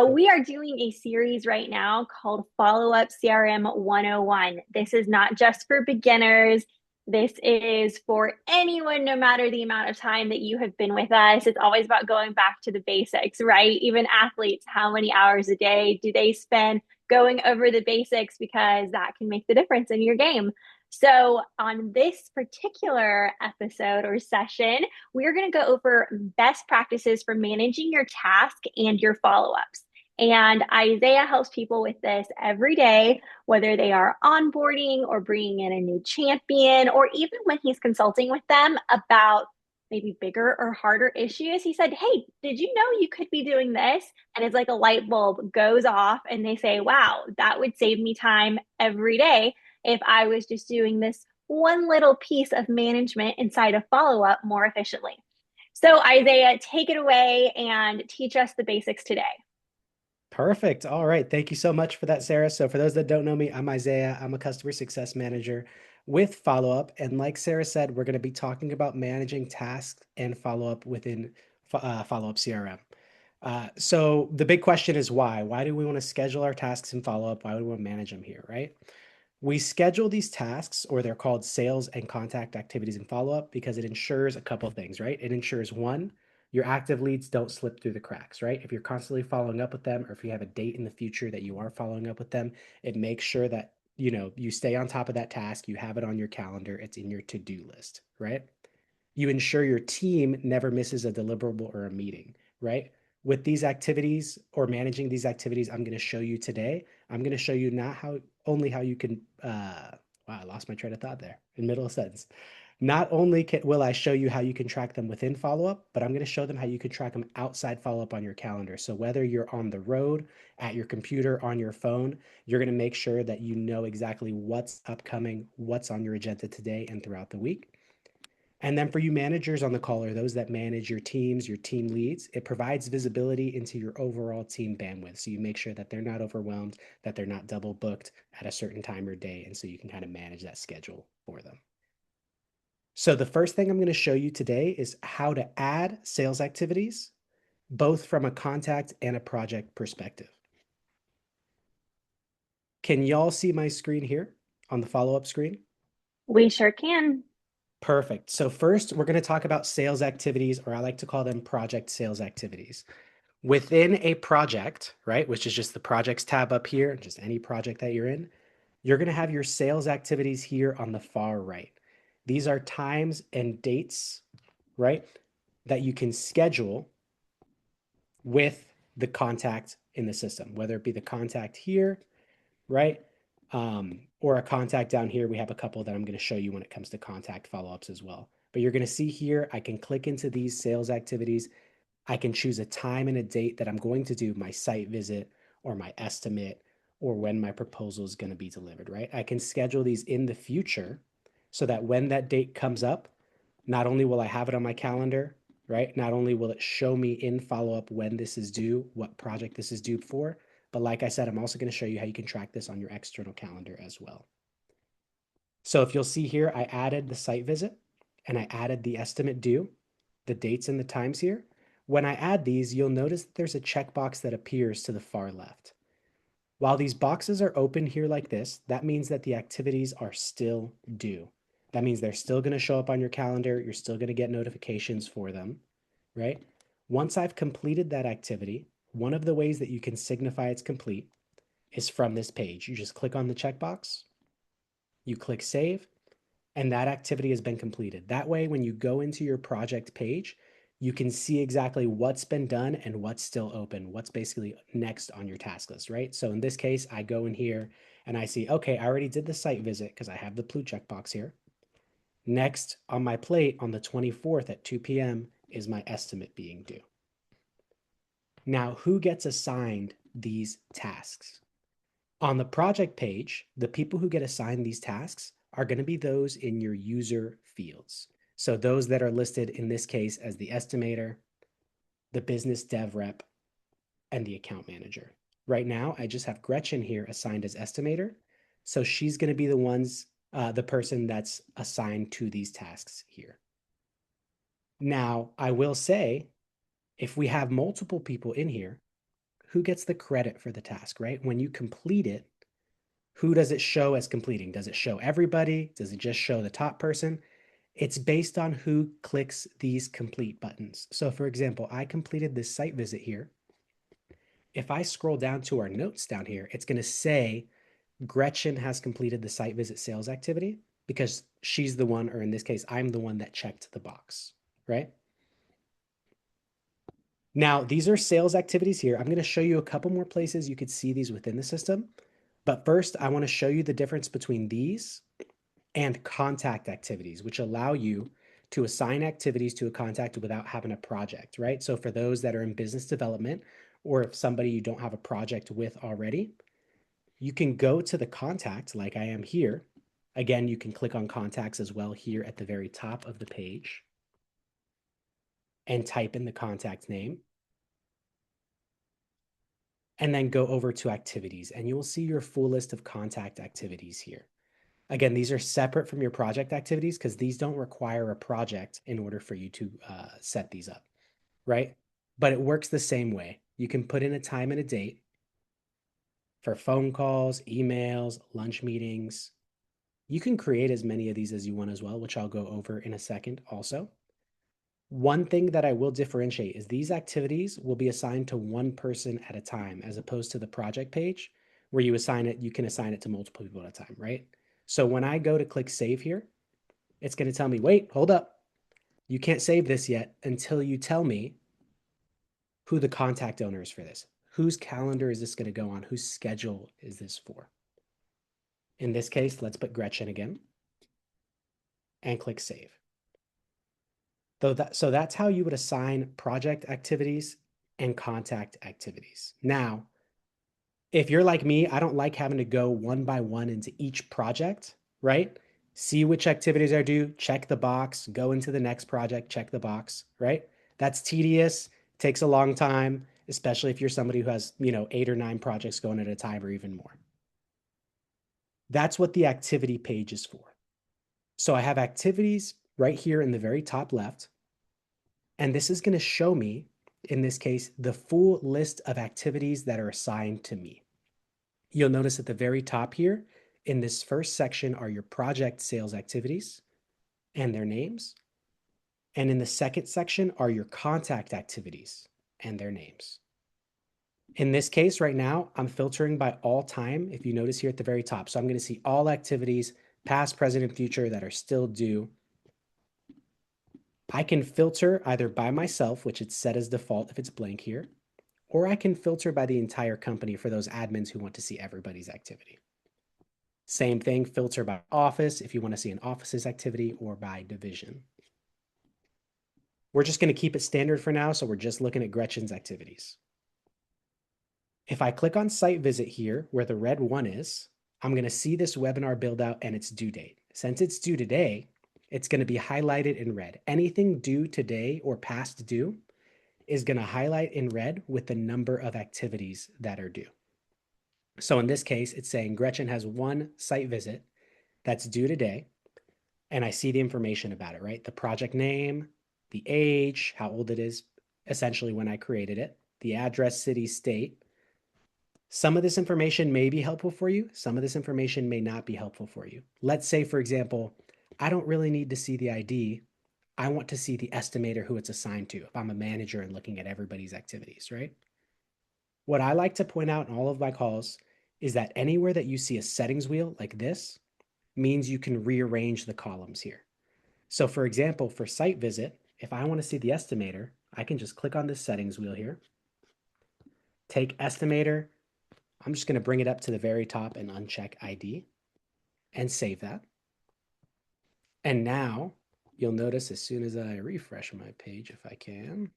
We are doing a series right now called Follow-Up CRM 101. This is not just for beginners. This is for anyone, no matter the amount of time that you have been with us. It's always about going back to the basics, right? Even athletes, how many hours a day do they spend going over the basics because that can make the difference in your game? So, on this particular episode or session, we're going to go over best practices for managing your task and your follow ups. And Isaiah helps people with this every day, whether they are onboarding or bringing in a new champion, or even when he's consulting with them about maybe bigger or harder issues. He said, "Hey, did you know you could be doing this?" And it's like a light bulb goes off, and they say, "Wow, that would save me time every day if I was just doing this one little piece of management inside of follow up more efficiently." So, Isaiah, take it away and teach us the basics today. Perfect. All right. Thank you so much for that, Sarah. So, for those that don't know me, I'm Isaiah. I'm a customer success manager with Followup. And like Sarah said, we're going to be talking about managing tasks and follow-up within Followup CRM. So, the big question is why? Why do we want to schedule our tasks and follow-up? Why do we want to manage them here, right? We schedule these tasks, or they're called sales and contact activities and follow-up, because it ensures a couple of things, right? It ensures one, your active leads don't slip through the cracks, right? If you're constantly following up with them, or if you have a date in the future that you are following up with them, it makes sure that you stay on top of that task, you have it on your calendar, it's in your to-do list, right? You ensure your team never misses a deliverable or a meeting, right? With these activities or managing these activities, I'm going to show you today. I'm going to show you not how only how you can. Wow, I lost my train of thought there in the middle of a sentence. Not only will I show you how you can track them within follow up, but I'm going to show them how you can track them outside follow up on your calendar. So whether you're on the road, at your computer, on your phone, you're going to make sure that you know exactly what's upcoming, what's on your agenda today and throughout the week. And then for you managers on the call, or those that manage your teams, your team leads, it provides visibility into your overall team bandwidth. So you make sure that they're not overwhelmed, that they're not double booked at a certain time or day. And so you can kind of manage that schedule for them. So the first thing I'm going to show you today is how to add sales activities, both from a contact and a project perspective. Can y'all see my screen here on the follow-up screen? We sure can. Perfect. So first, we're going to talk about sales activities, or I like to call them project sales activities. Within a project, right, which is just the projects tab up here, just any project that you're in, you're going to have your sales activities here on the far right. These are times and dates, right, that you can schedule with the contact in the system, whether it be the contact here, right, or a contact down here. We have a couple that I'm going to show you when it comes to contact follow-ups as well. But you're going to see here, I can click into these sales activities. I can choose a time and a date that I'm going to do my site visit or my estimate or when my proposal is going to be delivered, right? I can schedule these in the future so that when that date comes up, not only will I have it on my calendar, right? Not only will it show me in follow up when this is due, what project this is due for, but like I said, I'm also going to show you how you can track this on your external calendar as well. So if you'll see here, I added the site visit and I added the estimate due, the dates and the times here. When I add these, you'll notice that there's a checkbox that appears to the far left. While these boxes are open here like this, that means that the activities are still due. That means they're still going to show up on your calendar. You're still going to get notifications for them, right? Once I've completed that activity, one of the ways that you can signify it's complete is from this page. You just click on the checkbox, you click save, and that activity has been completed. That way, when you go into your project page, you can see exactly what's been done and what's still open, what's basically next on your task list, right? So in this case, I go in here and I see, okay, I already did the site visit because I have the blue checkbox here. Next on my plate on the 24th at 2 p.m. is my estimate being due. Now, who gets assigned these tasks? On the project page, the people who get assigned these tasks are going to be those in your user fields. So those that are listed in this case as the estimator, the business dev rep, and the account manager. Right now, I just have Gretchen here assigned as estimator. So she's going to be the person that's assigned to these tasks here. Now, I will say, if we have multiple people in here, who gets the credit for the task, right? When you complete it, who does it show as completing? Does it show everybody? Does it just show the top person? It's based on who clicks these complete buttons. So for example, I completed this site visit here. If I scroll down to our notes down here, it's going to say Gretchen has completed the site visit sales activity because she's the one, or in this case, I'm the one that checked the box, right? Now, these are sales activities here. I'm going to show you a couple more places you could see these within the system. But first, I want to show you the difference between these and contact activities, which allow you to assign activities to a contact without having a project, right? So for those that are in business development, or if somebody you don't have a project with already, you can go to the contact like I am here. Again, you can click on contacts as well here at the very top of the page and type in the contact name and then go over to activities and you will see your full list of contact activities here. Again, these are separate from your project activities because these don't require a project in order for you to set these up, right? But it works the same way. You can put in a time and a date for phone calls, emails, lunch meetings. You can create as many of these as you want as well, which I'll go over in a second also. One thing that I will differentiate is these activities will be assigned to one person at a time, as opposed to the project page where you can assign it to multiple people at a time, right? So when I go to click save here, it's going to tell me, wait, hold up. You can't save this yet until you tell me who the contact owner is for this. Whose calendar is this going to go on? Whose schedule is this for? In this case, let's put Gretchen again and click save. So that's how you would assign project activities and contact activities. Now, if you're like me, I don't like having to go one by one into each project, right? See which activities are due, check the box, go into the next project, check the box, right? That's tedious, takes a long time, especially if you're somebody who has, 8 or 9 projects going at a time or even more. That's what the activity page is for. So I have activities right here in the very top left. And this is going to show me, in this case, the full list of activities that are assigned to me. You'll notice at the very top here, in this first section are your project sales activities and their names. And in the second section are your contact activities and their names. In this case right now, I'm filtering by all time, if you notice here at the very top. So I'm going to see all activities, past, present, and future that are still due. I can filter either by myself, which it's set as default if it's blank here, or I can filter by the entire company for those admins who want to see everybody's activity. Same thing, filter by office if you want to see an office's activity, or by division. We're just going to keep it standard for now, so we're just looking at Gretchen's activities. If I click on site visit here, where the red one is, I'm going to see this webinar build out and its due date. Since it's due today, it's going to be highlighted in red. Anything due today or past due is going to highlight in red with the number of activities that are due. So in this case, it's saying Gretchen has one site visit that's due today, and I see the information about it, right? The project name, the age, how old it is, essentially when I created it, the address, city, state. Some of this information may be helpful for you. Some of this information may not be helpful for you. Let's say, for example, I don't really need to see the ID. I want to see the estimator who it's assigned to if I'm a manager and looking at everybody's activities, right? What I like to point out in all of my calls is that anywhere that you see a settings wheel like this means you can rearrange the columns here. So for example, for site visit, if I want to see the estimator, I can just click on this settings wheel here, take estimator. I'm just going to bring it up to the very top and uncheck ID and save that. And now you'll notice as soon as I refresh my page, if I can,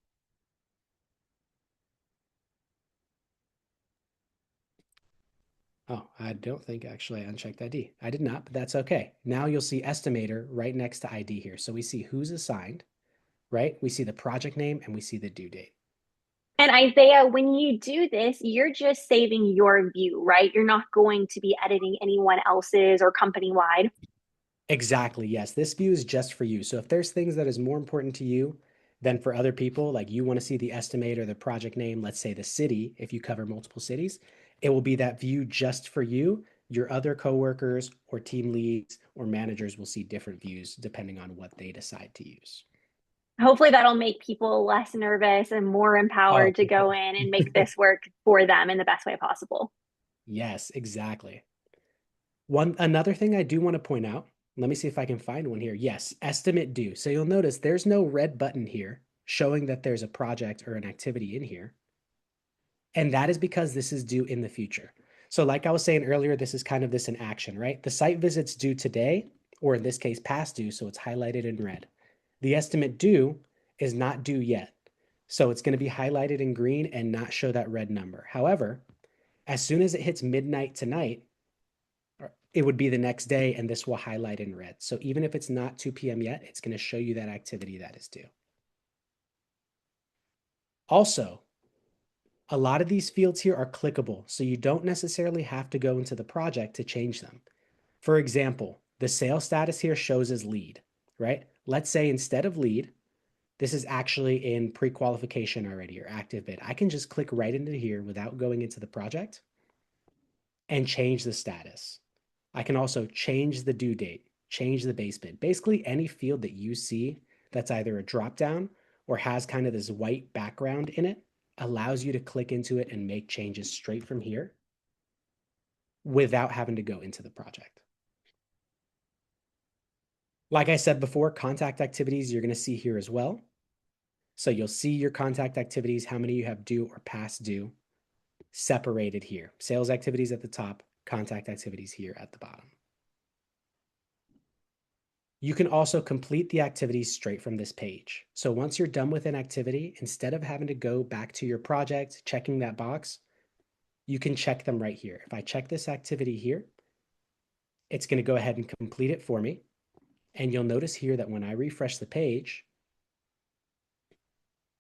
oh, I don't think actually I unchecked ID. I did not, but that's okay. Now you'll see estimator right next to ID here. So we see who's assigned, right? We see the project name and we see the due date. And Isaiah, when you do this, you're just saving your view, right? You're not going to be editing anyone else's or company wide. Exactly. Yes. This view is just for you. So if there's things that is more important to you, Then for other people, like you want to see the estimate or the project name, let's say the city, if you cover multiple cities, it will be that view just for you. Your other coworkers or team leads or managers will see different views depending on what they decide to use. Hopefully that'll make people less nervous and more Oh, empowered to for go in and make sure. this work for them in the best way possible. Yes, exactly. One another thing I do want to point out, let me see if I can find one here. Yes, estimate due. So you'll notice there's no red button here showing that there's a project or an activity in here. And that is because this is due in the future. So like I was saying earlier, this is kind of this in action, right? The site visit's due today, or in this case, past due, so it's highlighted in red. The estimate due is not due yet. So it's going to be highlighted in green and not show that red number. However, as soon as it hits midnight tonight, it would be the next day and this will highlight in red. So even if it's not 2 p.m. yet, it's going to show you that activity that is due. Also, a lot of these fields here are clickable, so you don't necessarily have to go into the project to change them. For example, the sales status here shows as lead, right? Let's say instead of lead, this is actually in pre-qualification already or active bid. I can just click right into here without going into the project and change the status. I can also change the due date, change the base bid. Basically, any field that you see that's either a drop down or has kind of this white background in it allows you to click into it and make changes straight from here without having to go into the project. Like I said before, contact activities you're going to see here as well. So you'll see your contact activities, how many you have due or past due, separated here. Sales activities at the top, contact activities here at the bottom. You can also complete the activities straight from this page. So once you're done with an activity, instead of having to go back to your project, checking that box, you can check them right here. If I check this activity here, it's going to go ahead and complete it for me. And you'll notice here that when I refresh the page,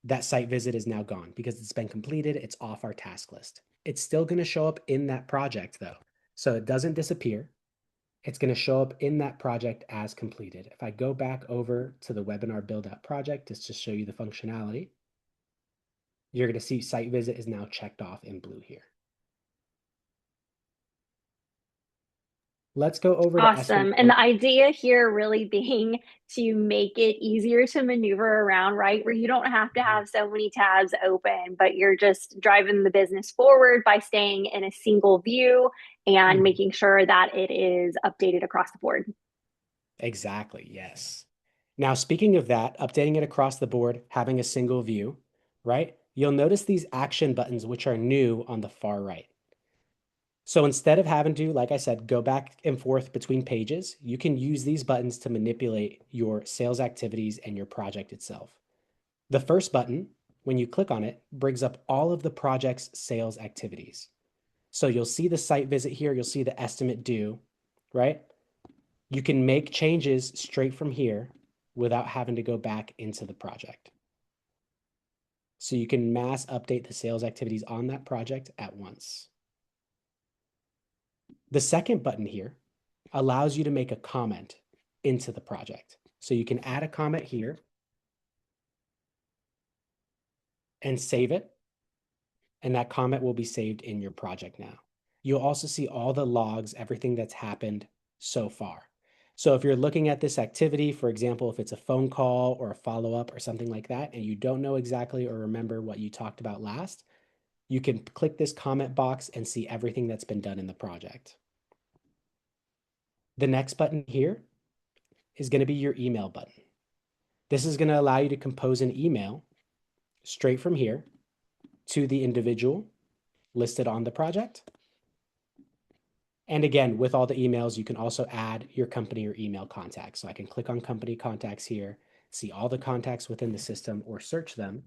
that site visit is now gone because it's been completed. It's off our task list. It's still going to show up in that project though. So it doesn't disappear. It's going to show up in that project as completed. If I go back over to the webinar build out project, just to show you the functionality, you're going to see site visit is now checked off in blue here. Let's go over to estimate Awesome. And one. the idea here really being to make it easier to maneuver around, right? Where you don't have to have so many tabs open, but you're just driving the business forward by staying in a single view and Mhm. making sure that it is updated across the board. Exactly, yes. Now, speaking of that, updating it across the board, having a single view, right? You'll notice these action buttons, which are new on the far right. So instead of having to, like I said, go back and forth between pages, you can use these buttons to manipulate your sales activities and your project itself. The first button, when you click on it, brings up all of the project's sales activities. So you'll see the site visit here, you'll see the estimate due, right? You can make changes straight from here without having to go back into the project. So you can mass update the sales activities on that project at once. The second button here allows you to make a comment into the project. So you can add a comment here and save it, and that comment will be saved in your project now. You'll also see all the logs, everything that's happened so far. So if you're looking at this activity, for example, if it's a phone call or a follow-up or something like that, and you don't know exactly or remember what you talked about last, you can click this comment box and see everything that's been done in the project. The next button here is going to be your email button. This is going to allow you to compose an email straight from here to the individual listed on the project. And again, with all the emails, you can also add your company or email contacts. So I can click on company contacts here, see all the contacts within the system or search them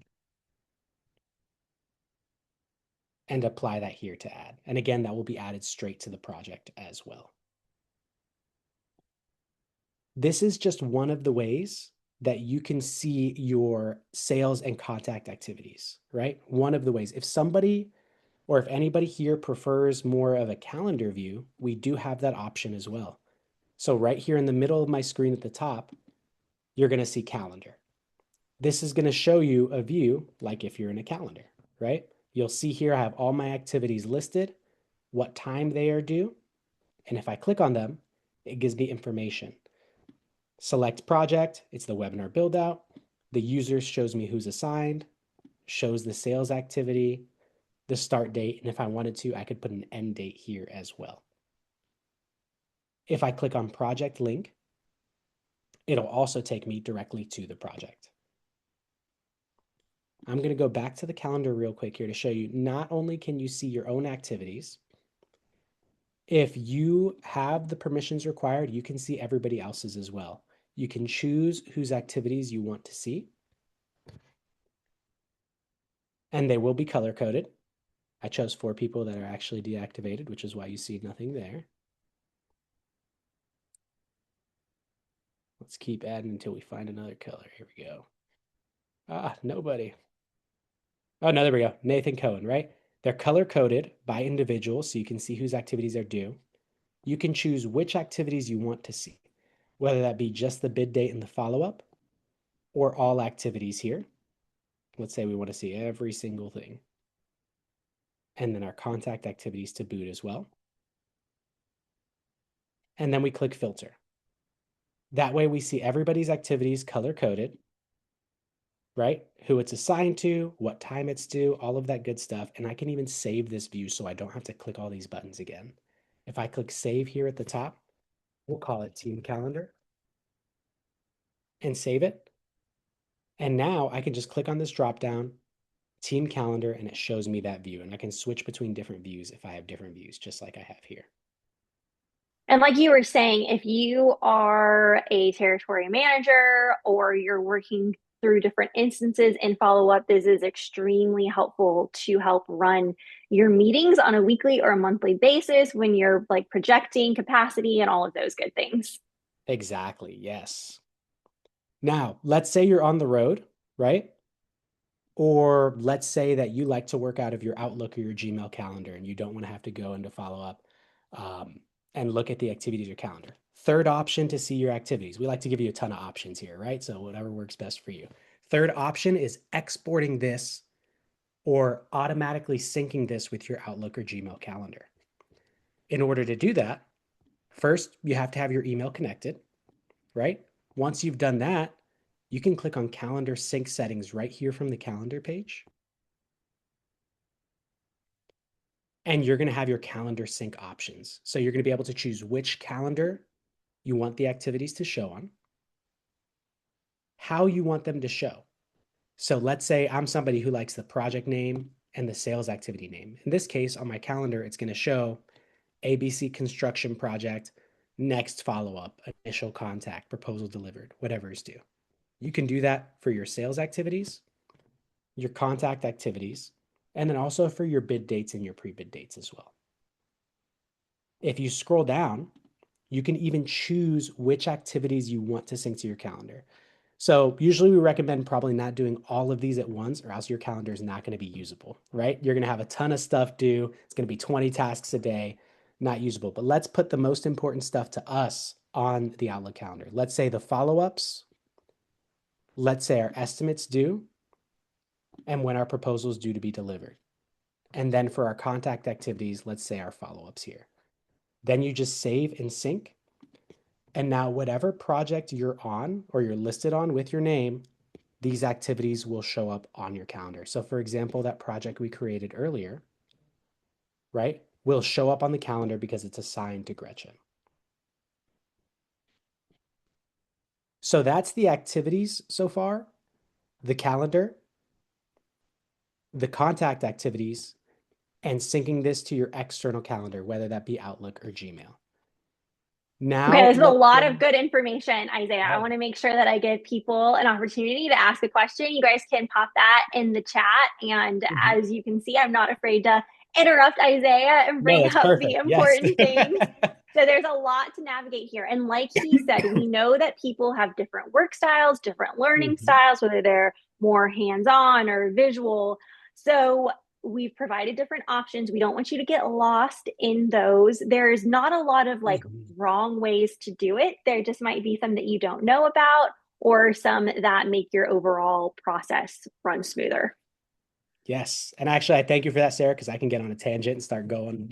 and apply that here to add. And again, that will be added straight to the project as well. This is just one of the ways that you can see your sales and contact activities, right? One of the ways. If somebody or if anybody here prefers more of a calendar view, we do have that option as well. So right here in the middle of my screen at the top, you're going to see calendar. This is going to show you a view like if you're in a calendar, right? You'll see here I have all my activities listed, what time they are due, and if I click on them, it gives me information. Select project, it's the webinar build out. The user shows me who's assigned, shows the sales activity, the start date, and if I wanted to, I could put an end date here as well. If I click on project link, it'll also take me directly to the project. I'm going to go back to the calendar real quick here to show you not only can you see your own activities, if you have the permissions required, you can see everybody else's as well. You can choose whose activities you want to see, and they will be color coded. I chose 4 people that are actually deactivated, which is why you see nothing there. Let's keep adding until we find another color. Here we go. Ah, nobody. Oh, no, there we go. Nathan Cohen, right? They're color coded by individual, so you can see whose activities are due. You can choose which activities you want to see, whether that be just the bid date and the follow-up or all activities here. Let's say we want to see every single thing. And then our contact activities to boot as well. And then we click filter. That way we see everybody's activities color coded, right? Who it's assigned to, what time it's due, all of that good stuff. And I can even save this view so I don't have to click all these buttons again. If I click save here at the top, we'll call it team calendar and save it. And now I can just click on this drop down, team calendar, and it shows me that view. And I can switch between different views if I have different views, just like I have here. And like you were saying, if you are a territory manager or you're working through different instances in follow up, this is extremely helpful to help run your meetings on a weekly or a monthly basis when you're like projecting capacity and all of those good things. Exactly, yes. Now, let's say you're on the road, right? Or let's say that you like to work out of your Outlook or your Gmail calendar and you don't want to have to go into follow up and look at the activities of your calendar. Third option to see your activities. We like to give you a ton of options here, right? So whatever works best for you. Third option is exporting this or automatically syncing this with your Outlook or Gmail calendar. In order to do that, first you have to have your email connected, right? Once you've done that, you can click on calendar sync settings right here from the calendar page. And you're going to have your calendar sync options. So you're going to be able to choose which calendar you want the activities to show on, how you want them to show. So let's say I'm somebody who likes the project name and the sales activity name. In this case, on my calendar, it's going to show ABC construction project, next follow-up, initial contact, proposal delivered, whatever is due. You can do that for your sales activities, your contact activities, and then also for your bid dates and your pre-bid dates as well. If you scroll down, you can even choose which activities you want to sync to your calendar. So usually we recommend probably not doing all of these at once or else your calendar is not going to be usable, right? You're going to have a ton of stuff due. It's going to be 20 tasks a day, not usable. But let's put the most important stuff to us on the Outlook calendar. Let's say the follow-ups. Let's say our estimates due and when our proposal is due to be delivered. And then for our contact activities, let's say our follow-ups here. Then you just save and sync. And now whatever project you're on or you're listed on with your name, these activities will show up on your calendar. So for example, that project we created earlier, right, will show up on the calendar because it's assigned to Gretchen. So that's the activities so far, the calendar, the contact activities, and syncing this to your external calendar, whether that be Outlook or Gmail. Okay, Now, this is a let's lot of go. good information, Isaiah. I Yeah. want to make sure that I give people an opportunity to ask a question. You guys can pop that in the chat. And Mhm. as you can see, I'm not afraid to interrupt Isaiah and No, bring that's up the perfect. Yes. important things. So there's a lot to navigate here. And like he said, we know that people have different work styles, different learning Mhm. styles, whether they're more hands on or visual. So we've provided different options. We don't want you to get lost in those. There's not a lot of like Mhm. wrong ways to do it. There just might be some that you don't know about or some that make your overall process run smoother. Yes. And actually, I thank you for that, Sarah, because I can get on a tangent and start going,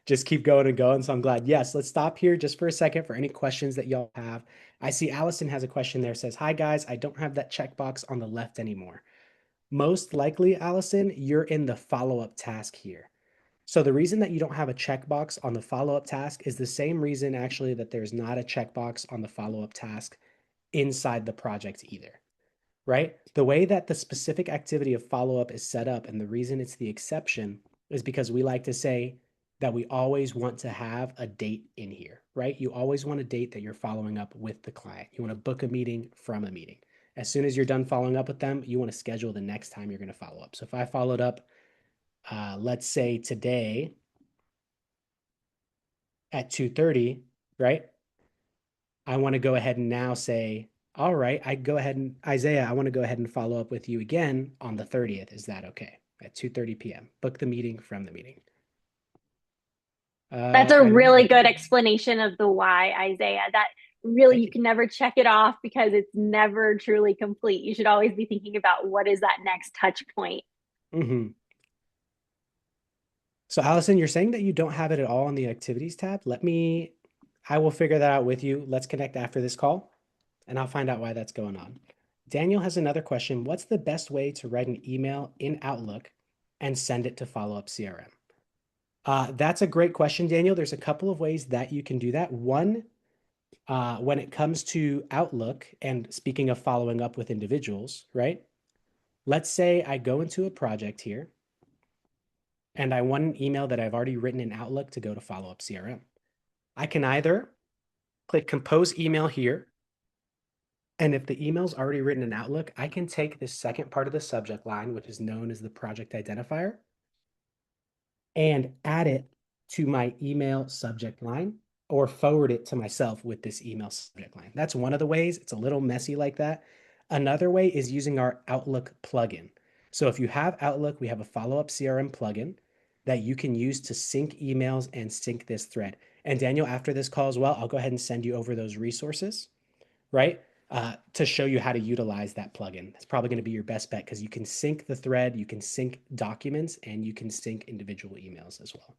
just keep going and going. So I'm glad. Yes, let's stop here just for a second for any questions that y'all have. I see Allison has a question there, says, "Hi guys, I don't have that checkbox on the left anymore." Most likely, Allison, you're in the follow-up task here. So the reason that you don't have a checkbox on the follow-up task is the same reason actually that there's not a checkbox on the follow-up task inside the project either, right? The way that the specific activity of follow-up is set up and the reason it's the exception is because we like to say that we always want to have a date in here, right? You always want a date that you're following up with the client. You want to book a meeting from a meeting. As soon as you're done following up with them, you want to schedule the next time you're going to follow up. So if I followed up, let's say today at 2:30, right? I want to go ahead and now say, all right, I go ahead and Isaiah, I want to go ahead and follow up with you again on the 30th. Is that okay? At 2:30 p.m. Book the meeting from the meeting. That's a I don't really know. good explanation of the why, Isaiah. That really, Thank you you. can never check it off because it's never truly complete. You should always be thinking about what is that next touch point. Hmm. So Allison, you're saying that you don't have it at all on the activities tab. I will figure that out with you. Let's connect after this call and I'll find out why that's going on. Daniel has another question. What's the best way to write an email in Outlook and send it to Followup CRM? That's a great question, Daniel. There's a couple of ways that you can do that. One, when it comes to Outlook, and speaking of following up with individuals, right? Let's say I go into a project here and I want an email that I've already written in Outlook to go to Followup CRM. I can either click Compose Email here, and if the email's already written in Outlook, I can take this second part of the subject line, which is known as the project identifier, and add it to my email subject line or forward it to myself with this email subject line. That's one of the ways. It's a little messy like that. Another way is using our Outlook plugin. So if you have Outlook, we have a Followup CRM plugin that you can use to sync emails and sync this thread. And Daniel, after this call as well, I'll go ahead and send you over those resources, right? To show you how to utilize that plugin. It's probably going to be your best bet because you can sync the thread, you can sync documents, and you can sync individual emails as well.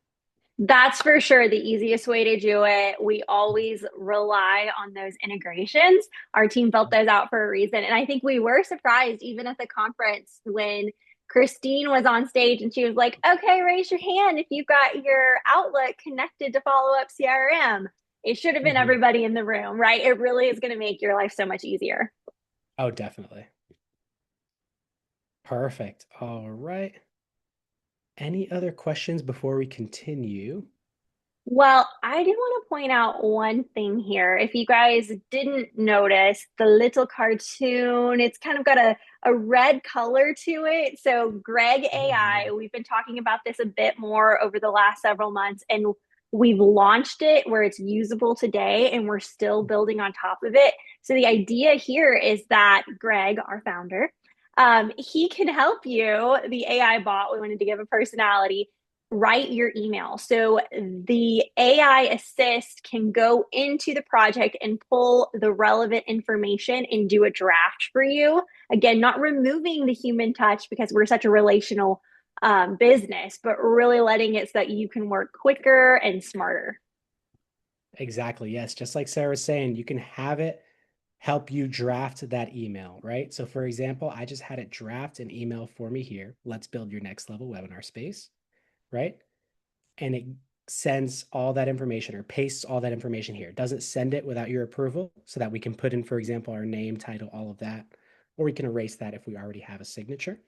That's for sure the easiest way to do it. We always rely on those integrations. Our team built those out for a reason. And I think we were surprised even at the conference when Christine was on stage and she was like, okay, raise your hand if you've got your Outlook connected to Followup CRM. It should have been Mhm. everybody in the room, right? It really is going to make your life so much easier. Oh, definitely. Perfect. All right. Any other questions before we continue? Well, I do want to point out one thing here. If you guys didn't notice, the little cartoon, it's kind of got a red color to it. So, Greg Oh, AI, yeah. we've been talking about this a bit more over the last several months, and we've launched it where it's usable today, and we're still building on top of it. So, the idea here is that Greg, our founder, he can help you, the AI bot, we wanted to give a personality write your email. So the AI assist can go into the project and pull the relevant information and do a draft for you. Again, not removing the human touch because we're such a relational business, but really letting it so that you can work quicker and smarter. Exactly. Yes. Just like Sarah was saying, you can have it help you draft that email, right? So, for example, I just had it draft an email for me here. Let's build your next level webinar space, right? And it sends all that information or pastes all that information here. It doesn't send it without your approval so that we can put in, for example, our name, title, all of that, or we can erase that if we already have a signature.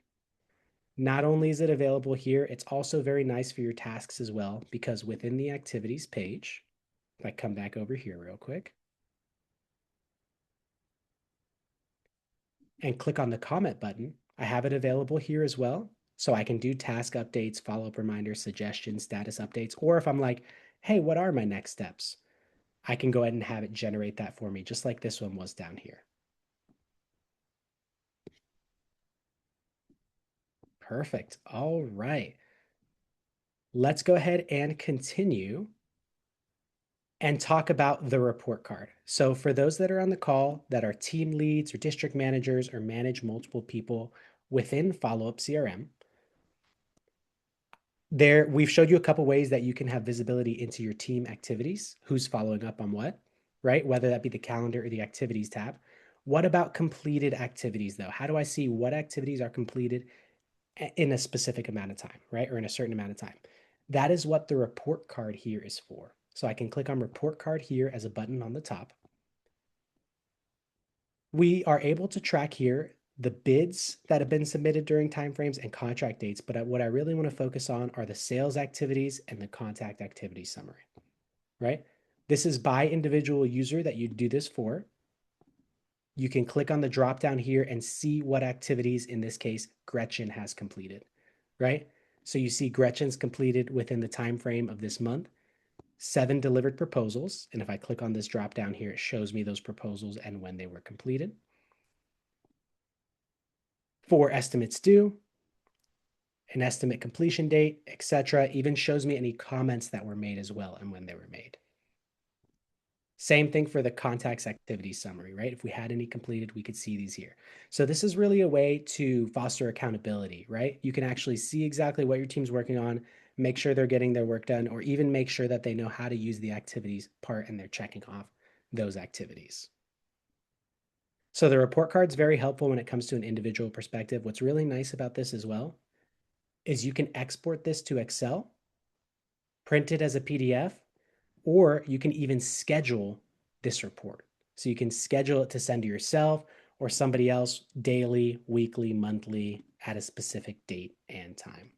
Not only is it available here, it's also very nice for your tasks as well, because within the activities page, if I come back over here real quick and click on the comment button, I have it available here as well. So I can do task updates, follow-up reminders, suggestions, status updates, or if I'm like, hey, what are my next steps? I can go ahead and have it generate that for me, just like this one was down here. Perfect. All right. Let's go ahead and continue. and talk about the report card. So for those that are on the call that are team leads or district managers or manage multiple people within Followup CRM, there we've showed you a couple ways that you can have visibility into your team activities, who's following up on what, right? Whether that be the calendar or the activities tab. What about completed activities though? How do I see what activities are completed in a specific amount of time, right? Or in a certain amount of time. That is what the report card here is for. So I can click on report card here as a button on the top. We are able to track here the bids that have been submitted during timeframes and contract dates, but what I really want to focus on are the sales activities and the contact activity summary, right? This is by individual user that you do this for. You can click on the drop down here and see what activities, in this case, Gretchen has completed, right? So you see Gretchen's completed within the time frame of this month, 7 delivered proposals. And if I click on this drop down here, it shows me those proposals and when they were completed. 4 estimates due, an estimate completion date, etc. Even shows me any comments that were made as well and when they were made. Same thing for the contacts activity summary, right? If we had any completed, we could see these here. So this is really a way to foster accountability, right? You can actually see exactly what your team's working on, make sure they're getting their work done, or even make sure that they know how to use the activities part and they're checking off those activities. So the report card's very helpful when it comes to an individual perspective. What's really nice about this as well is you can export this to Excel, print it as a PDF, or you can even schedule this report. So you can schedule it to send to yourself or somebody else daily, weekly, monthly at a specific date and time.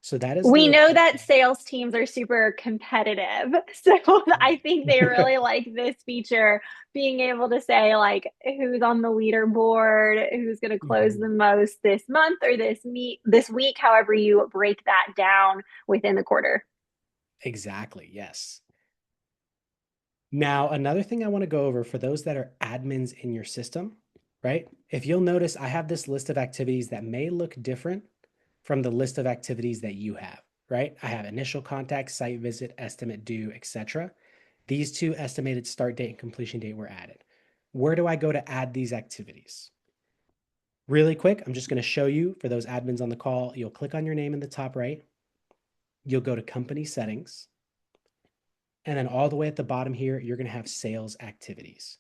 So that is the We know report. that sales teams are super competitive. So I think they really like this feature, being able to say like who's on the leaderboard, who's going to close the most this month or this week, however you break that down within the quarter. Exactly, yes. Now, another thing I want to go over for those that are admins in your system, right? If you'll notice, I have this list of activities that may look different from the list of activities that you have, right? I have initial contact, site visit, estimate due, etc. These 2 estimated start date and completion date were added. Where do I go to add these activities? Really quick, I'm just going to show you for those admins on the call. You'll click on your name in the top right. You'll go to company settings. And then all the way at the bottom here, you're going to have sales activities.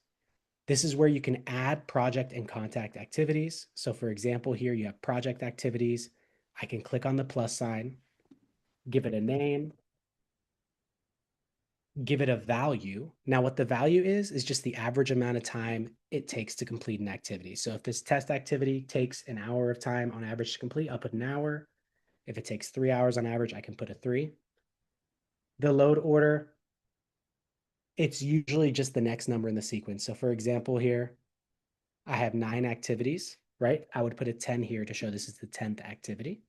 This is where you can add project and contact activities. So for example, here you have project activities. I can click on the plus sign, give it a name, give it a value. Now, what the value is just the average amount of time it takes to complete an activity. So if this test activity takes an hour of time on average to complete, I'll put an hour. If it takes 3 hours on average, I can put a 3. The load order, it's usually just the next number in the sequence. So for example, here, I have 9 activities, right? I would put a 10 here to show this is the 10th activity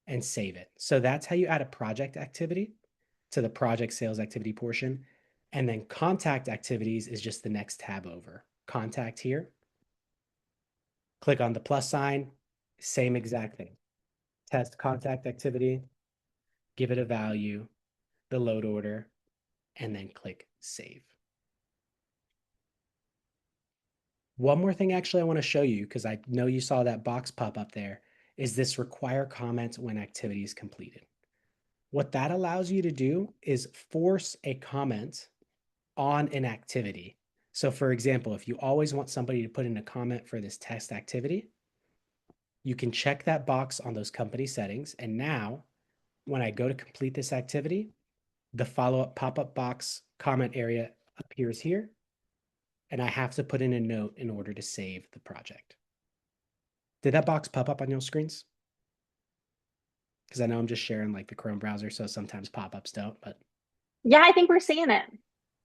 and save it. So that's how you add a project activity to the project sales activity portion. And then contact activities is just the next tab over. Contact here, click on the plus sign, same exact thing. Test contact activity, give it a value, the load order, and then click save. One more thing actually I want to show you, because I know you saw that box pop up there, is this require comments when activity is completed. What that allows you to do is force a comment on an activity. So for example, if you always want somebody to put in a comment for this test activity, you can check that box on those company settings. And now when I go to complete this activity, the follow-up pop-up box comment area appears here. And I have to put in a note in order to save the project. Did that box pop up on your screens? Because I know I'm just sharing like the Chrome browser, so sometimes pop-ups don't, but Yeah, I think we're seeing it.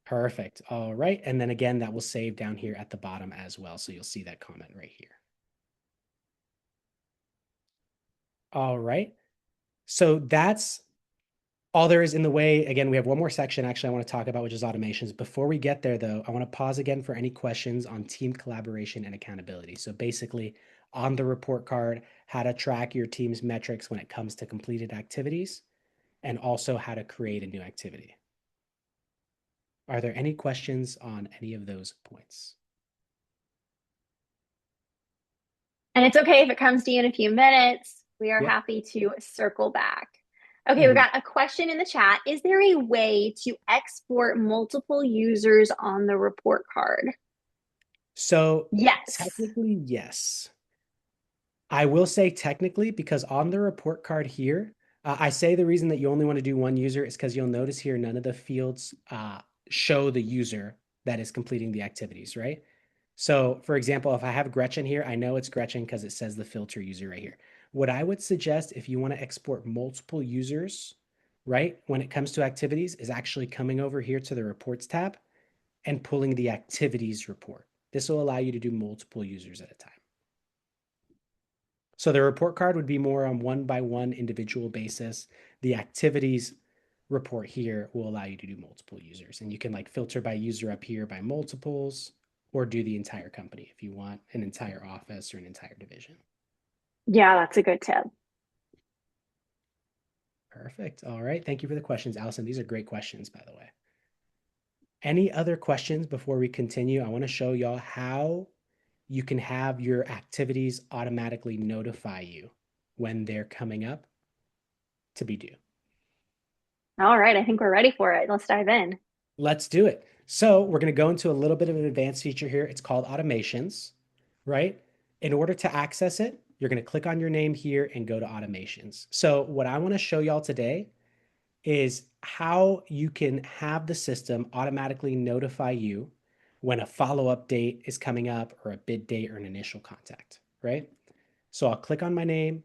perfect. All right. And then again, that will save down here at the bottom as well. So you'll see that comment right here. All right. So that's all there is in the way. Again, we have one more section actually I want to talk about, which is automations. Before we get there, though, I want to pause again for any questions on team collaboration and accountability. So basically, on the report card, how to track your team's metrics when it comes to completed activities. and also how to create a new activity. Are there any questions on any of those points? And it's okay if it comes to you in a few minutes. We are Yep. happy to circle back. Okay, we Mhm. got a question in the chat. Is there a way to export multiple users on the report card? So Yes. technically, yes. I will say technically because on the report card here, I say the reason that you only want to do one user is because you'll notice here none of the fields show the user that is completing the activities, right? So, for example, if I have Gretchen here, I know it's Gretchen because it says the filter user right here. What I would suggest if you want to export multiple users, right, when it comes to activities, is actually coming over here to the reports tab and pulling the activities report. This will allow you to do multiple users at a time. So the report card would be more on one by one individual basis. The activities report here will allow you to do multiple users, and you can like filter by user up here by multiples or do the entire company if you want an entire office or an entire division. Yeah, that's a good tip. Perfect. All right. Thank you for the questions, Allison. These are great questions, by the way. Any other questions before we continue? I want to show y'all how you can have your activities automatically notify you when they're coming up to be due. All right, I think we're ready for it. Let's dive in. Let's do it. So we're going to go into a little bit of an advanced feature here. It's called automations, right? In order to access it, you're going to click on your name here and go to automations. So what I want to show y'all today is how you can have the system automatically notify you when a follow-up date is coming up or a bid date or an initial contact, right? So I'll click on my name,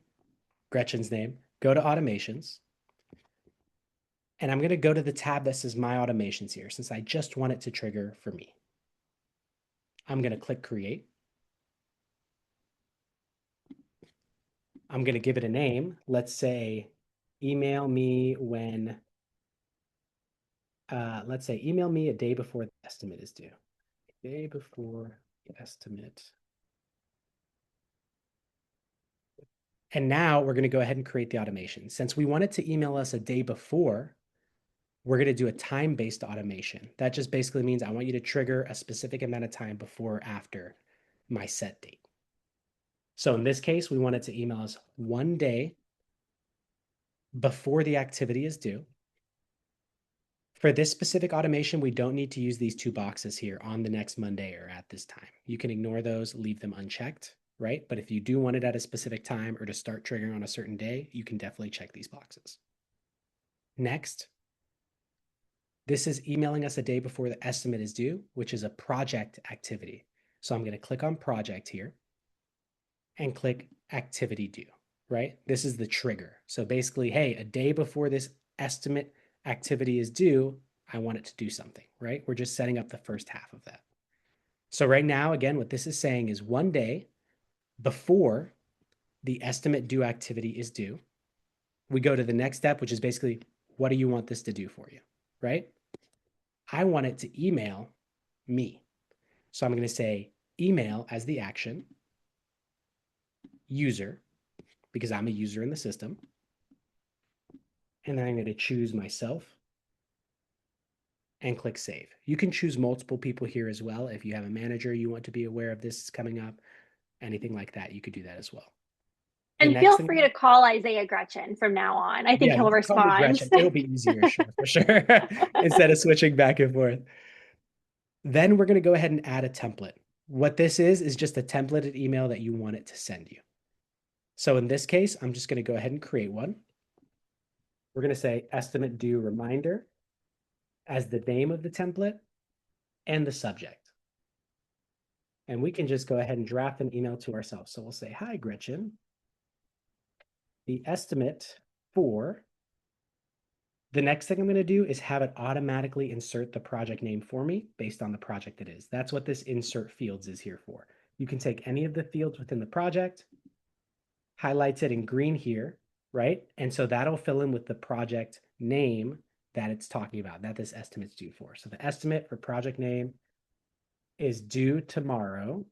Gretchen's name, go to automations, and I'm going to go to the tab that says my automations here since I just want it to trigger for me. I'm going to click create. I'm going to give it a name. Let's say email me when, let's say email me a day before the estimate is due. A day before the estimate. And now we're going to go ahead and create the automation. Since we want it to email us a day before, we're going to do a time-based automation. That just basically means I want you to trigger a specific amount of time before or after my set date. So in this case, we want it to email us one day before the activity is due. For this specific automation, we don't need to use these two boxes here on the next Monday or at this time. You can ignore those, leave them unchecked, right? But if you do want it at a specific time or to start triggering on a certain day, you can definitely check these boxes. Next, this is emailing us a day before the estimate is due, which is a project activity. So I'm going to click on project here and click activity due, right? This is the trigger. So basically, hey, a day before this estimate activity is due, I want it to do something, right? We're just setting up the first half of that. So right now, again, what this is saying is one day before the estimate due activity is due, we go to the next step, which is basically, what do you want this to do for you, right? I want it to email me. So I'm going to say email as the action, user, because I'm a user in the system. And then I'm going to choose myself and click save. You can choose multiple people here as well. If you have a manager you want to be aware of this coming up, anything like that, you could do that as well. The And next feel thing, free to call Isaiah Gretchen from now on. I think yeah, you he'll can call me respond. Gretchen. It'll be easier, sure, for sure, instead of switching back and forth. Then we're going to go ahead and add a template. What this is just a templated email that you want it to send you. So in this case, I'm just going to go ahead and create one. We're going to say estimate due reminder as the name of the template and the subject. And we can just go ahead and draft an email to ourselves. So we'll say, hi, Gretchen. The estimate for the next thing I'm going to do is have it automatically insert the project name for me based on the project it is. That's what this insert fields is here for. You can take any of the fields within the project, highlights it in green here, right? And so that'll fill in with the project name that it's talking about, that this estimate's due for. So the estimate for project name is due tomorrow.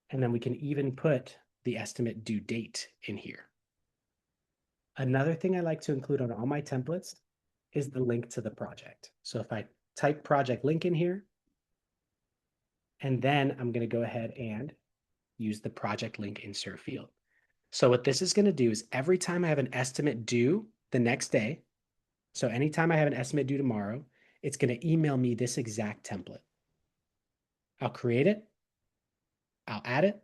And then we can even put the estimate due date in here. Another thing I like to include on all my templates is the link to the project. So if I type project link in here, and then I'm going to go ahead and use the project link insert field. So what this is going to do is every time I have an estimate due the next day, so anytime I have an estimate due tomorrow, it's going to email me this exact template. I'll create it, I'll add it,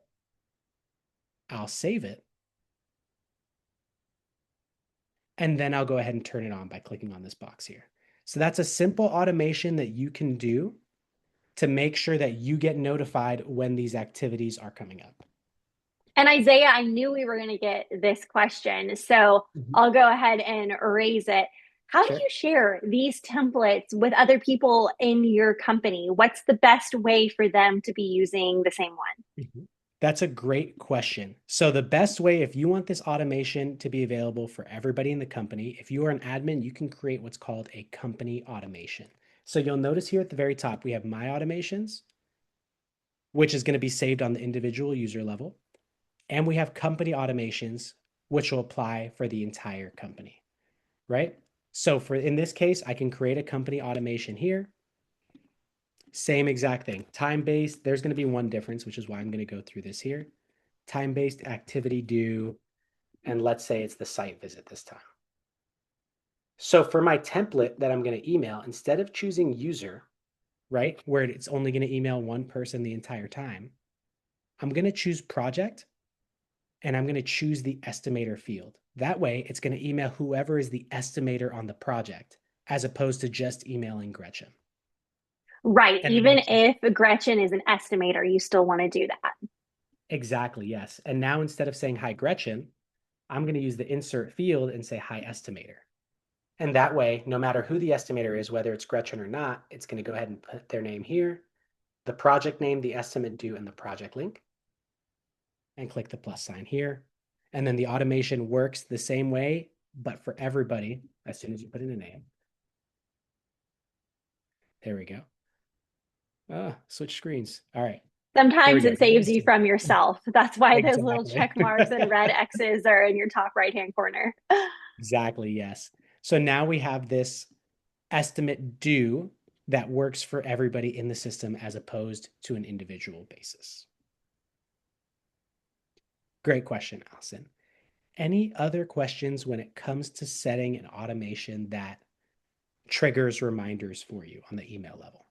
I'll save it, and then I'll go ahead and turn it on by clicking on this box here. So that's a simple automation that you can do to make sure that you get notified when these activities are coming up. And Isaiah, I knew we were going to get this question, so Mhm. I'll go ahead and raise it. How do Sure. you share these templates with other people in your company? What's the best way for them to be using the same one? Mhm. That's a great question. So the best way, if you want this automation to be available for everybody in the company, if you are an admin, you can create what's called a company automation. So you'll notice here at the very top, we have my automations, which is going to be saved on the individual user level. And we have company automations, which will apply for the entire company, right? So for in this case, I can create a company automation here. Same exact thing. Time-based, there's going to be one difference, which is why I'm going to go through this here. Time-based activity due, and let's say it's the site visit this time. So for my template that I'm going to email, instead of choosing user, right, where it's only going to email one person the entire time, I'm going to choose project and I'm going to choose the estimator field. That way, it's going to email whoever is the estimator on the project, as opposed to just emailing Gretchen. Right. And Even then if Gretchen is an estimator, you still want to do that. exactly, yes. And now instead of saying hi Gretchen, I'm going to use the insert field and say hi estimator. And that way, no matter who the estimator is, whether it's Gretchen or not, it's going to go ahead and put their name here, the project name, the estimate due, and the project link, and click the plus sign here. And then the automation works the same way, but for everybody, as soon as you put in a name. There we go. Switch screens. All right, there we Sometimes go. it saves you from yourself. That's why those little Exactly. check marks and red X's are in your top right hand corner. Exactly, yes. So now we have this estimate due that works for everybody in the system as opposed to an individual basis. Great question, Allison. Any other questions when it comes to setting an automation that triggers reminders for you on the email level?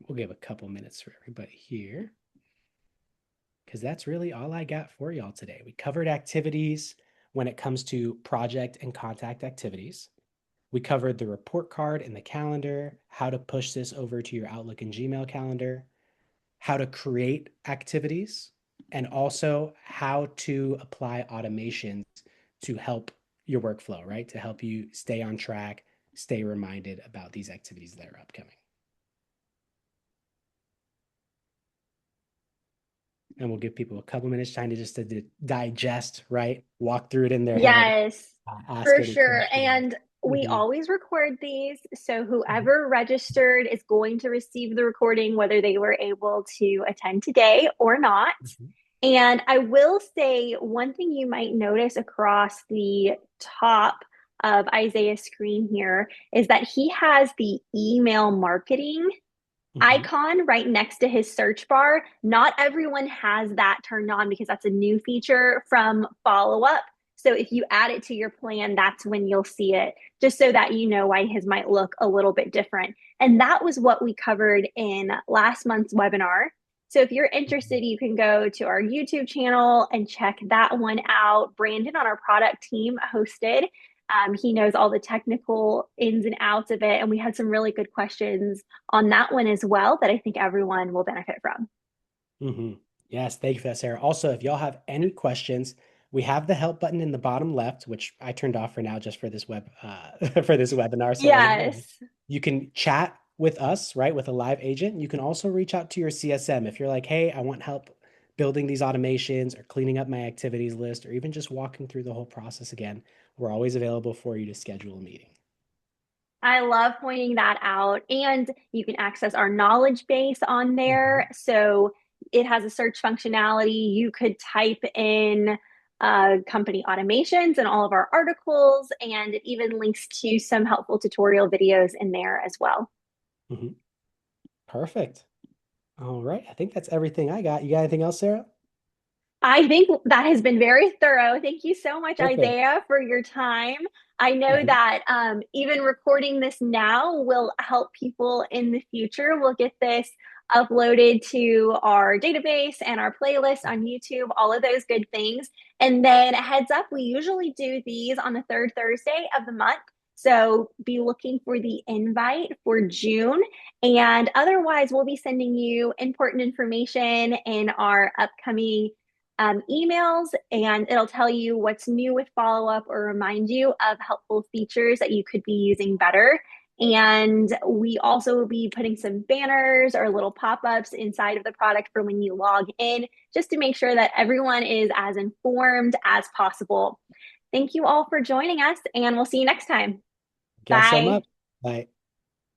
We'll give a couple minutes for everybody here because that's really all I got for y'all today. We covered activities when it comes to project and contact activities. We covered the report card and the calendar, how to push this over to your Outlook and Gmail calendar, how to create activities, and also how to apply automations to help your workflow, right? To help you stay on track, stay reminded about these activities that are upcoming. And we'll give people a couple minutes time to just to digest, right? Walk through it in their head, Yes, ask for any sure. questions. And we Mhm, always record these. So mhm, whoever registered is going to receive the recording, whether they were able to attend today or not. mhm, And I will say one thing you might notice across the top of Isaiah's screen here is that he has the email marketing mhm, icon right next to his search bar. Not everyone has that turned on because that's a new feature from Followup. So if you add it to your plan, that's when you'll see it, just so that you know why his might look a little bit different. And that was what we covered in last month's webinar. So if you're mhm, interested, you can go to our YouTube channel and check that one out. Brandon on our product team hosted. He knows all the technical ins and outs of it. And we had some really good questions on that one as well that I think everyone will benefit from. mhm. Yes, thank you for that, Sarah. Also, if y'all have any questions, we have the help button in the bottom left, which I turned off for now just for this for this webinar. So as of now, Yes. you can chat with us, right, with a live agent. You can also reach out to your CSM if you're like, hey, I want help building these automations or cleaning up my activities list or even just walking through the whole process again. We're always available for you to schedule a meeting. I love pointing that out. And you can access our knowledge base on there. Mhm. So it has a search functionality. You could type in company automations and all of our articles, and it even links to some helpful tutorial videos in there as well. Mhm. Perfect. All right. I think that's everything I got. You got anything else, Sarah? I think that has been very thorough. Thank you so much, Perfect. Isaiah, for your time. I know Mhm. that even recording this now will help people in the future. We'll get this uploaded to our database and our playlist on YouTube, all of those good things. And then, a heads up, we usually do these on the third Thursday of the month. So be looking for the invite for June. And otherwise, we'll be sending you important information in our upcoming emails, and it'll tell you what's new with follow up or remind you of helpful features that you could be using better. And we also will be putting some banners or little pop ups inside of the product for when you log in, just to make sure that everyone is as informed as possible. Thank you all for joining us, and we'll see you next time. Guess I'm Bye. up. Bye.